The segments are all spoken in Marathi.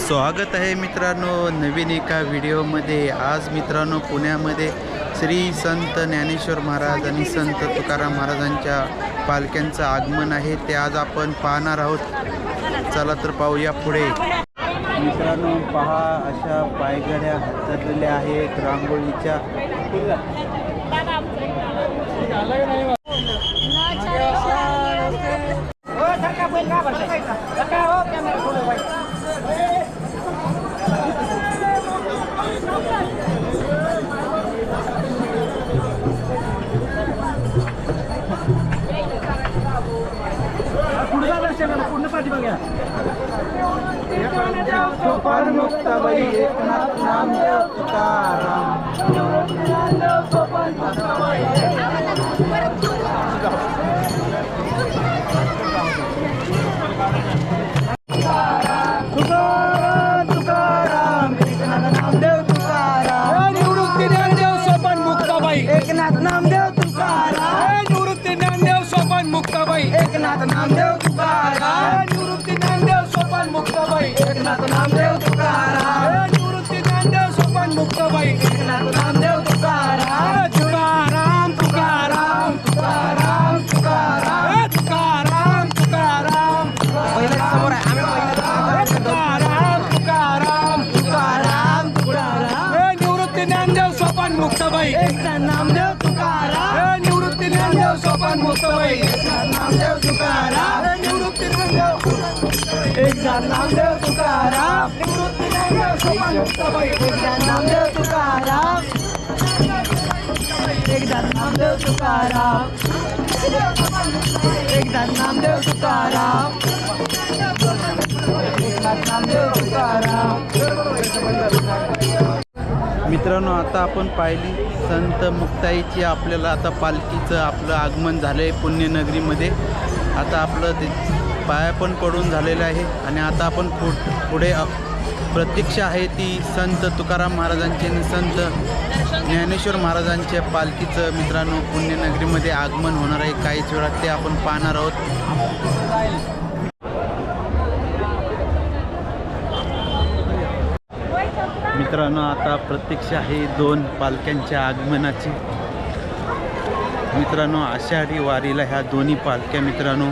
स्वागत आहे मित्रांनो नवीन एका व्हिडिओमध्ये। आज मित्रांनो पुण्यामध्ये श्री संत ज्ञानेश्वर महाराज आणि संत तुकाराम महाराजांच्या पालख्यांचं आगमन आहे, ते आज आपण पाहणार आहोत। चला तर पाहूया पुढे। मित्रांनो पहा, अशा पायघड्या हातरलेल्या आहेत रांगोळीच्या। सोपान मुक्ताबाई एकनाथ नामदेव तुकाराम। तुकाराम एकनाथ नामदेव तुकाराम। निवृत्ती ज्ञानदेव सोपान मुक्ताबाई एकनाथ नामदेव तुकाराम। निवृत्ती ज्ञानदेव सोपान मुक्ताबाई एकनाथ नामदेव तुकाराम। निवृत्ती ज्ञानदेव सोपान मुक्ताबाई एकनाथ नामदेव तुकाराम। निवृत्ती ज्ञानदेव सोपान मुक्ताबाई एकनाथ नामदेव तुकाराम। तुकाराम तुकाराम तुकाराम तुकाराम तुकाराम तुकाराम पहिले समोर आहे, आम्ही तुकाराम तुकाराम तुकाराम तुकाराम। निवृत्ती ज्ञानदेव सोपान मुक्ताबाई एकनाथ नामदेव तुकाराम। निवृत्ती ज्ञानदेव सोपान मुक्ताबाई एकनाथ नामदेव तुकाराम। निवृत्ती ज्ञानदेव एकनाथ नामदेव तुकाराम। निवृत्ती ज्ञानदेव सोपान मुक्ताबाई एकनाथ नामदेव तुकाराम। एकनाथ नामदेव तुकाराम। एकनाथ नामदेव तुकाराम। एकनाथ नामदेव तुकाराम। मित्रांनो आता आपण पाहिली संत मुक्ताईची, आपल्याला आता पालखीचं आपलं आगमन झालं आहे पुण्यनगरीमध्ये। आता आपलं ते पाया पण पडून झालेलं आहे आणि आता आपण पुढे प्रतीक्षा आहे ती संत तुकाराम महाराजांचे आणि संत ज्ञानेश्वर महाराजांच्या पालखीचं मित्रांनो पुण्यनगरीमध्ये आगमन होणार आहे काहीच वेळात, ते आपण पाहणार आहोत। मित्रांनो आता प्रतीक्षा आहे दोन पालख्यांच्या आगमनाची। मित्रांनो आषाढी वारीला ह्या दोन्ही पालख्या मित्रांनो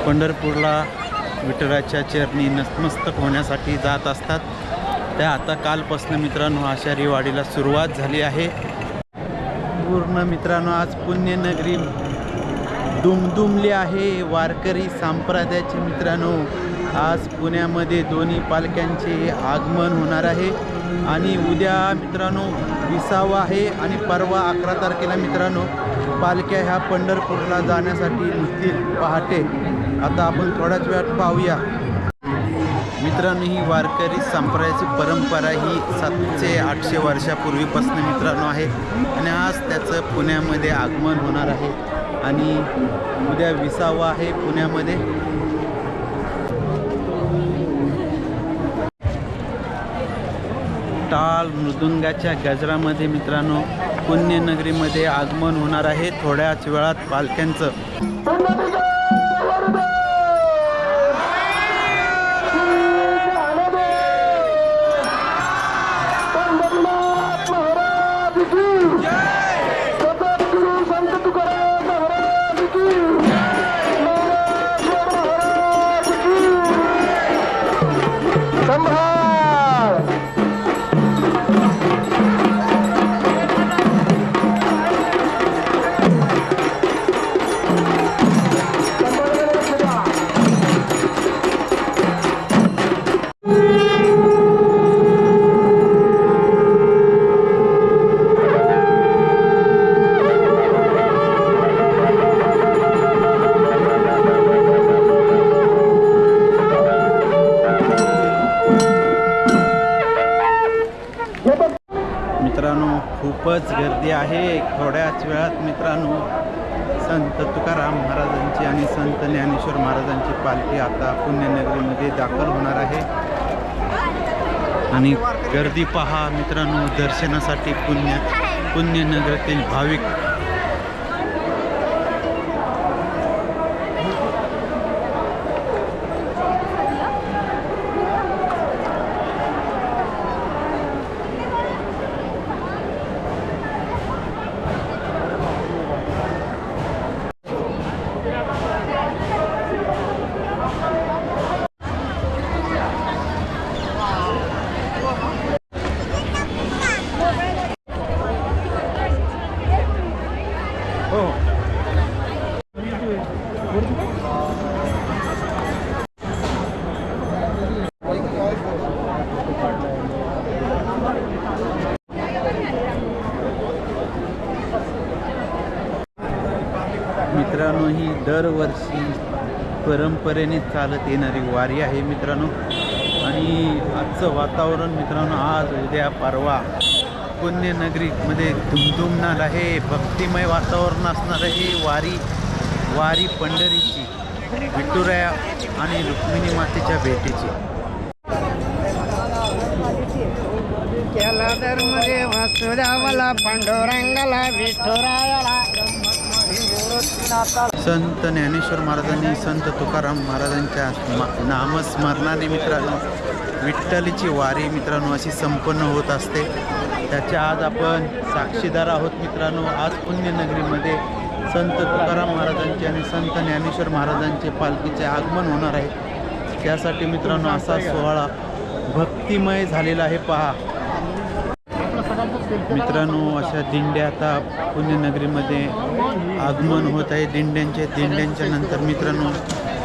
पंढरपूरला विठ्ठलाच्या चरणी नतमस्तक होण्यासाठी जात असतात। त्या आता कालपासून मित्रांनो आषाढी वारीला सुरुवात झाली आहे। पूर्ण मित्रांनो आज पुण्यनगरी दुमदुमली आहे वारकरी संप्रदायाचे। मित्रांनो आज पुण्यामध्ये दोन्ही पालख्यांचे आगमन होणार आहे आणि उद्या मित्रांनो 20 आहे आणि परवा 11 तारखेला मित्रांनो पालख्या ह्या पंढरपूरला जाण्यासाठी निघतील पहाटे। आता आपण थोड्याच वेळात पाहूया। मित्रांनो ही वारकरी संप्रदायाची परंपरा ही 700-800 वर्षापूर्वीपासून मित्रांनो आहे आणि आज त्याचं पुण्यामध्ये आगमन होणार आहे आणि उद्या 20 आहे पुण्यामध्ये। टाळ मृदुंगाच्या गजरामध्ये मित्रांनो पुण्यनगरीमध्ये आगमन होणार आहे थोड्याच वेळात पालख्यांचं। खूपच गर्दी आहे. थोड्याच वेळात मित्रांनो संत तुकाराम महाराजांची आणि संत ज्ञानेश्वर महाराजांची पालखी आता पुण्यनगरीमध्ये दाखल होणार आहे. आणि गर्दी पहा मित्रांनो, दर्शनासाठी पुण्यनगरातील भाविक मित्रांनो, ही दरवर्षी परंपरेने चालत येणारी वारी आहे मित्रांनो. आणि आजचं वातावरण मित्रांनो, आज उद्या परवा पुण्यनगरीमध्ये धुमधुमणार आहे. भक्तिमय वातावरण असणार आहे. वारी पंढरीची, विठुराया आणि रुक्मिणी मातेच्या भेटीची. केला धर्म रे वासुदेवाला, पांडुरंगाला, विठुरायाला. संत ज्ञानेश्वर महाराजांनी संत तुकाराम महाराजांच्या नामस्मरणाने मित्रांनो विठ्ठलीची वारी मित्रांनो अशी संपन्न होत असते. त्याच्या आज आपण साक्षीदार आहोत मित्रांनो. आज पुण्यनगरीमध्ये संत तुकाराम महाराजांचे आणि संत ज्ञानेश्वर महाराजांचे पालखीचे आगमन होणार आहे. त्यासाठी मित्रांनो असा सोहळा भक्तिमय झालेला आहे. पहा मित्रांनो, अशा दिंड्या आता पुण्यनगरीमध्ये आगमन होत आहे. दिंड्यांच्या नंतर मित्रांनो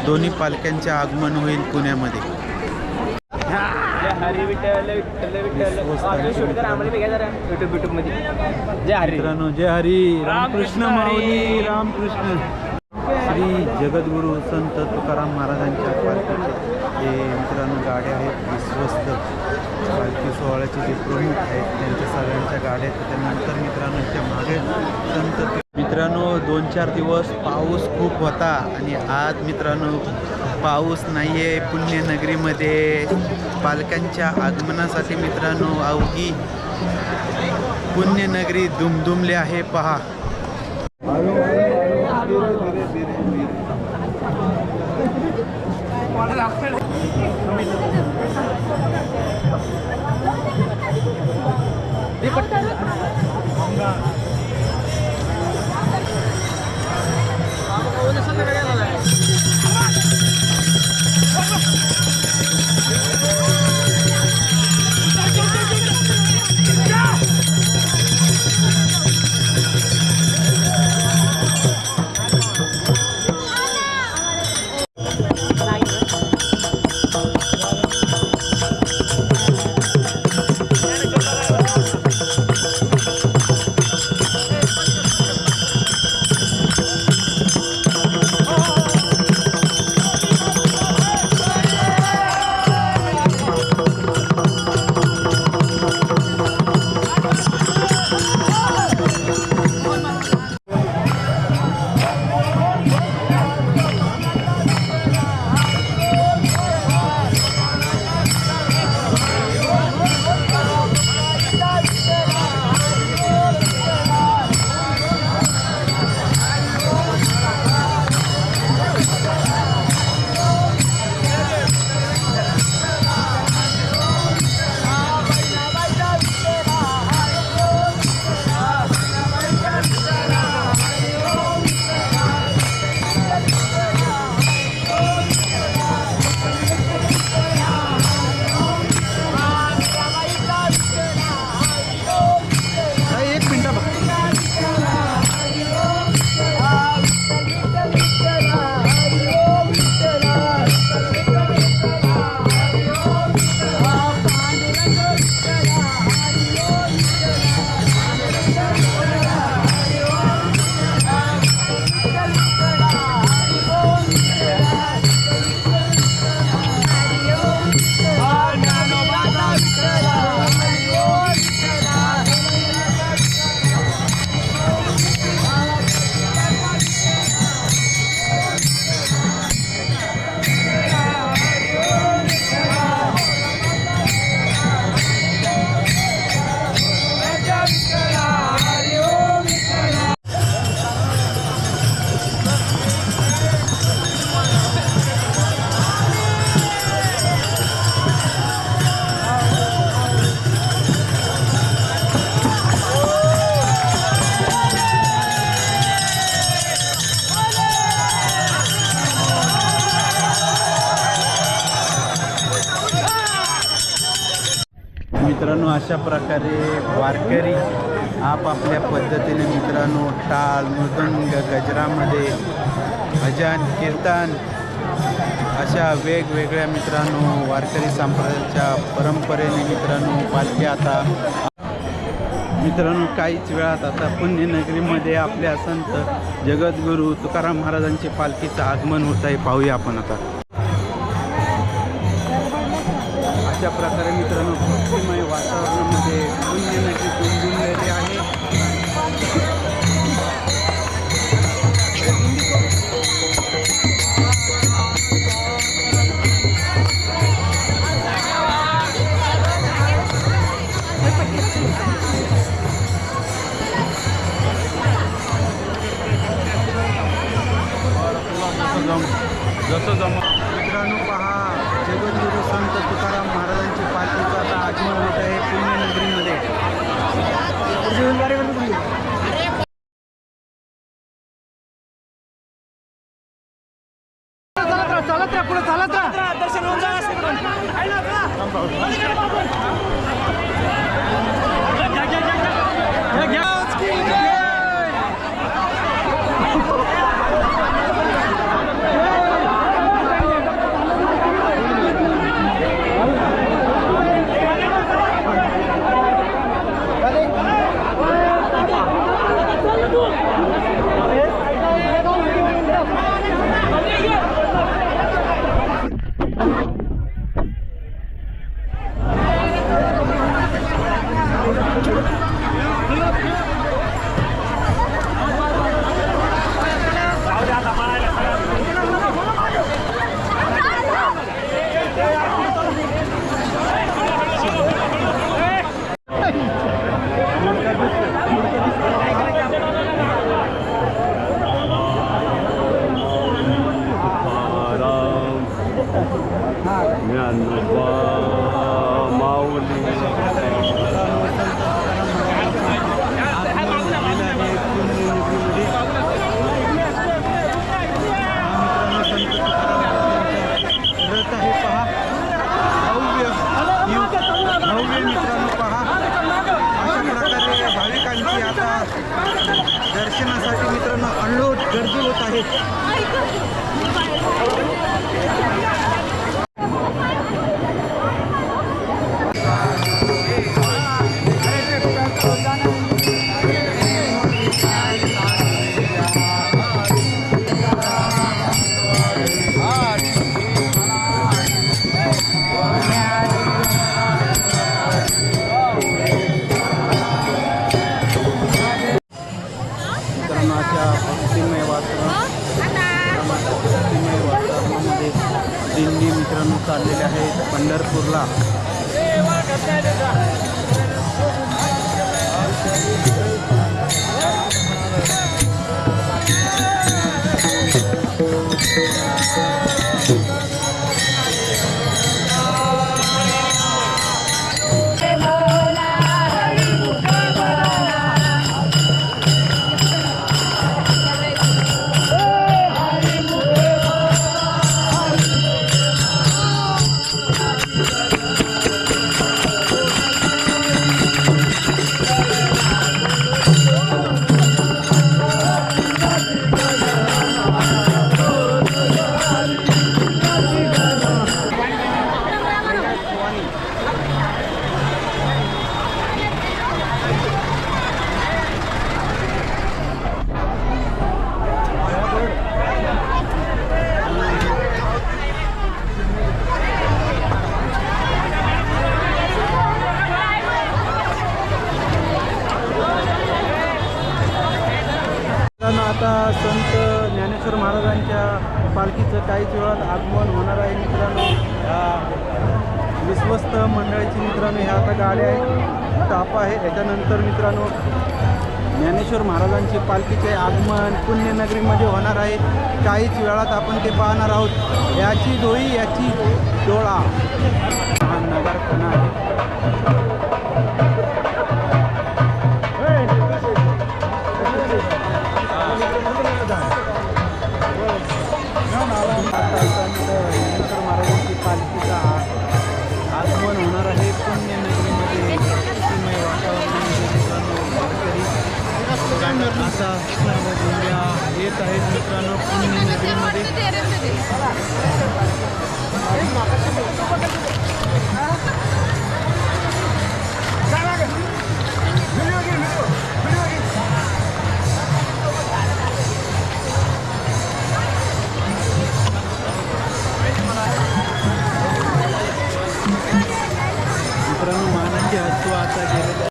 दोन्ही पालख्यांचे आगमन होईल पुण्यामध्ये. मित्रांनो, जय हरी, रामकृष्ण माऊली, रामकृष्ण. श्री जगद्गुरू संत तुकाराम महाराजांच्या पालखीचे हे मित्रांनो गाड्या आहेत. विश्वस्त पालखी सोहळ्याचे जे प्रमुख आहेत त्यांच्या सगळ्यांच्या गाड्या आहेत. त्यानंतर मित्रांनो याच्या मागे संत मित्रांनो 2-4 दिवस पाऊस खूप होता आणि आज मित्रांनो पाऊस नाही आहे पुण्यनगरीमध्ये. पालख्यांच्या आगमनासाठी मित्रांनो अवघी पुण्यनगरी दुमदुमले आहे. पहा मित्रांनो अशा प्रकारे वारकरी आपापल्या पद्धतीने मित्रांनो टाळ मृदंग गजरामध्ये भजन कीर्तन अशा वेगवेगळ्या मित्रांनो वारकरी संप्रदायाच्या परंपरेने मित्रांनो पालखी आता मित्रांनो काहीच वेळात आता पुण्यनगरीमध्ये आपल्या संत जगद्गुरू तुकाराम महाराजांचे पालखीचं आगमन होत आहे. पाहूया आपण आता. अशा प्रकारे मित्रांनो भक्तिमय वातावरणामध्ये पुण्यनगरी गुंजलेली आहे. जसं मित्रांनो पहा जगद्गुरू संत तुकाराम महाराजांची पालखीचं आता आगमन होत आहे पुण्यनगरीमध्ये. चालत राहा पुढे चालत राहा दर्शन होऊन जा. दर्शनासाठी मित्रांनो अनलोट गर्दी होत आहे. भक्तिमय वातावरणामध्ये दिंडी मित्रांनो चाललेले आहेत पंढरपूरला. आता संत ज्ञानेश्वर महाराजांच्या पालखीचं काहीच वेळात आगमन होणार आहे मित्रांनो. विश्वस्त मंडळाची मित्रांनो ह्या आता गाड्या आहेत ताप आहे. याच्यानंतर मित्रांनो ज्ञानेश्वर महाराजांची पालखीचे आगमन पुण्यनगरीमध्ये होणार आहे. काहीच वेळात आपण ते पाहणार आहोत. याची डोई याची डोळा हा नगरपणा आहे. महाराजांची पालखीचा आगमन होणार आहे पुण्यनगरीमध्ये. गाणं असा सर्व दिंड्या येत आहेत मित्रांनो पुण्यनगरीमध्ये. मित्रांनो मानाची हत्तू आता गेलेला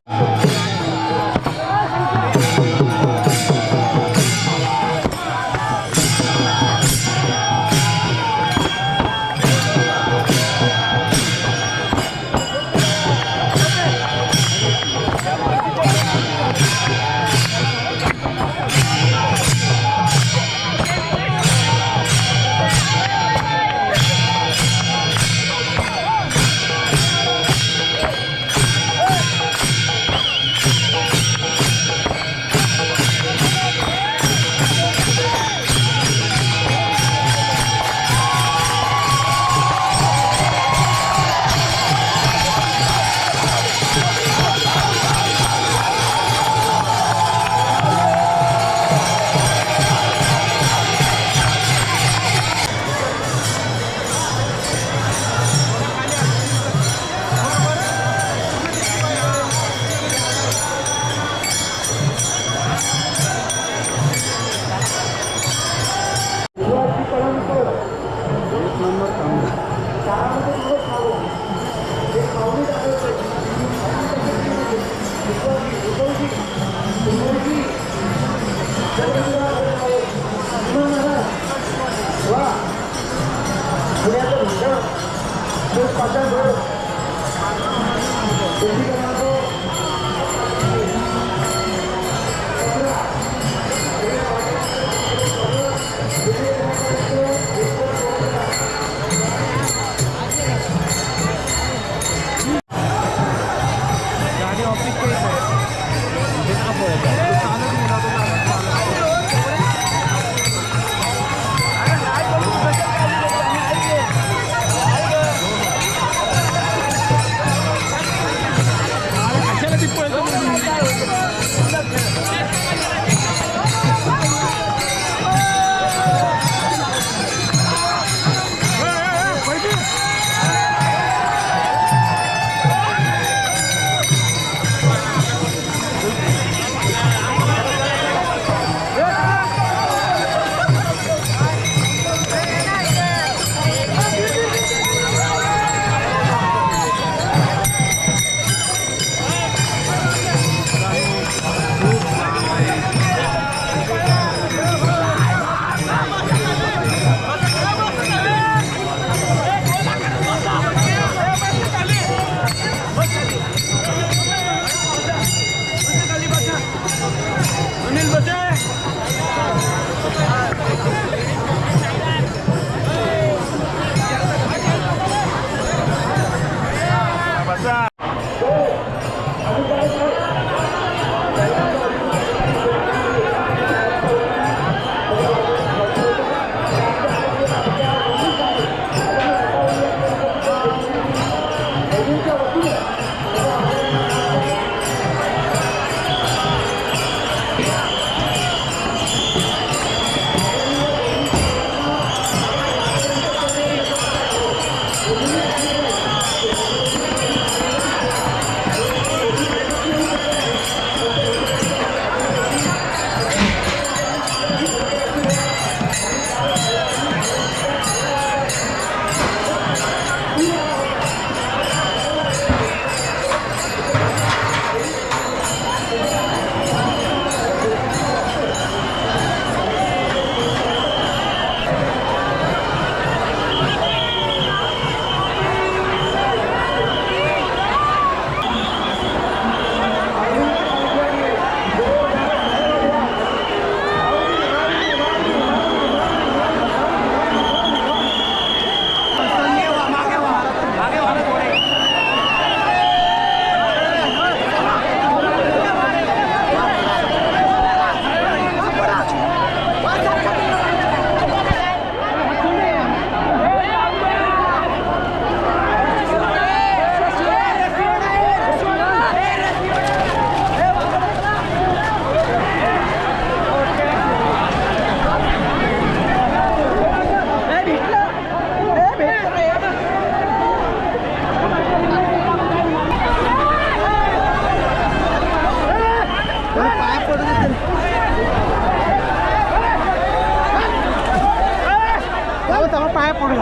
पाय पडू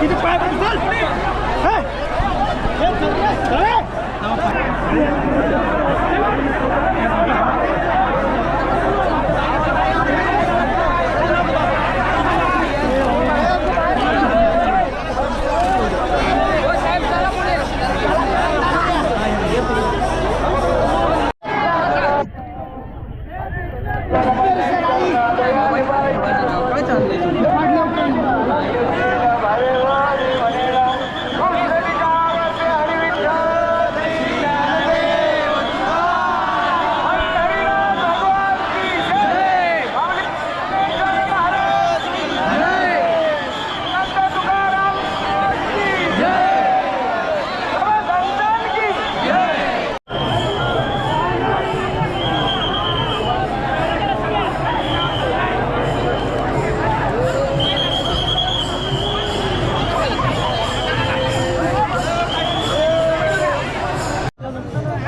किती पाय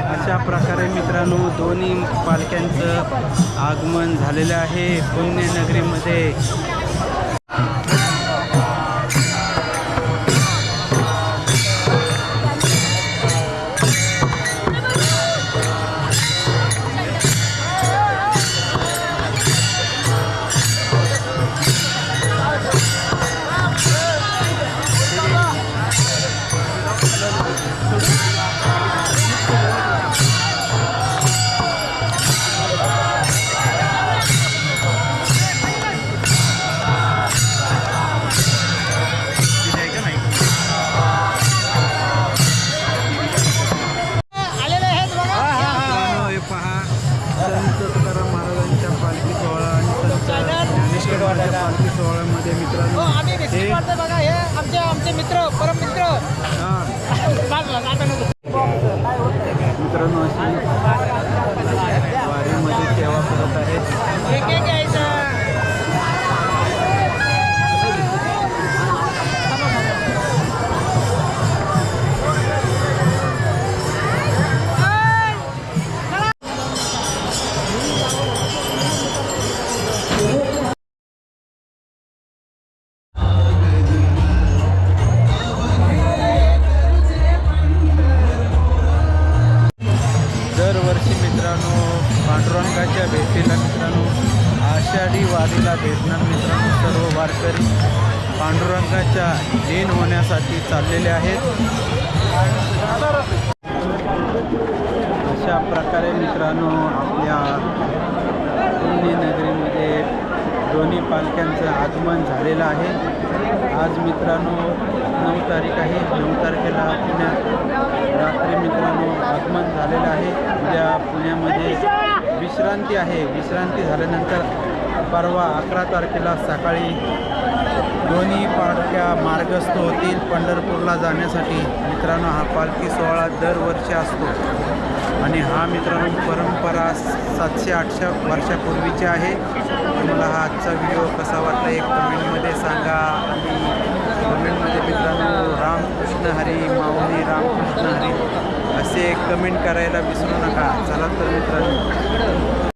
अशा प्रकारे मित्रांनो दोन्ही पालख्यांचं आगमन झालेलं आहे पुण्यनगरीमध्ये. पालखी सोहळ्यामध्ये मित्रांनो बघा हे आमचे मित्र परम मित्र मित्रांनो अशी वारीमध्ये सेवा करत आहेत. दरवर्षी मित्रांनो पांडुरंगाच्या भेटीला मित्रांनो आषाढी वारीला भेटणार मित्रांनो सर्व वारकरी पांडुरंगाच्या लीन होण्यासाठी चाललेले आहेत. अशा प्रकारे मित्रांनो आपल्या पुण्यनगरीमध्ये दोन्ही पालख्यांचं आगमन झालेलं आहे. आज मित्रांनो 9 तारीख आहे. 9 तारखेला पुण्यात रात्री मित्रांनो आगमन झालेलं आहे. उद्या पुण्यामध्ये विश्रांती आहे. विश्रांती झाल्यानंतर परवा 11 तारखेला सकाळी दोन्ही पालख्या मार्गस्थ होतील पंढरपूरला जाण्यासाठी. मित्रांनो हा पालखी सोहळा दरवर्षी असतो आणि हा मित्रांनो परंपरा 700-800 वर्षापूर्वीची आहे. तुम्हाला हा आजचा व्हिडिओ कसा वाटला एक कमेंटमध्ये सांगा आणि कमेंटमध्ये मित्रांनो रामकृष्ण हरी माऊली रामकृष्ण हरी असे कमेंट करायला विसरू नका. चला तर मित्रांनो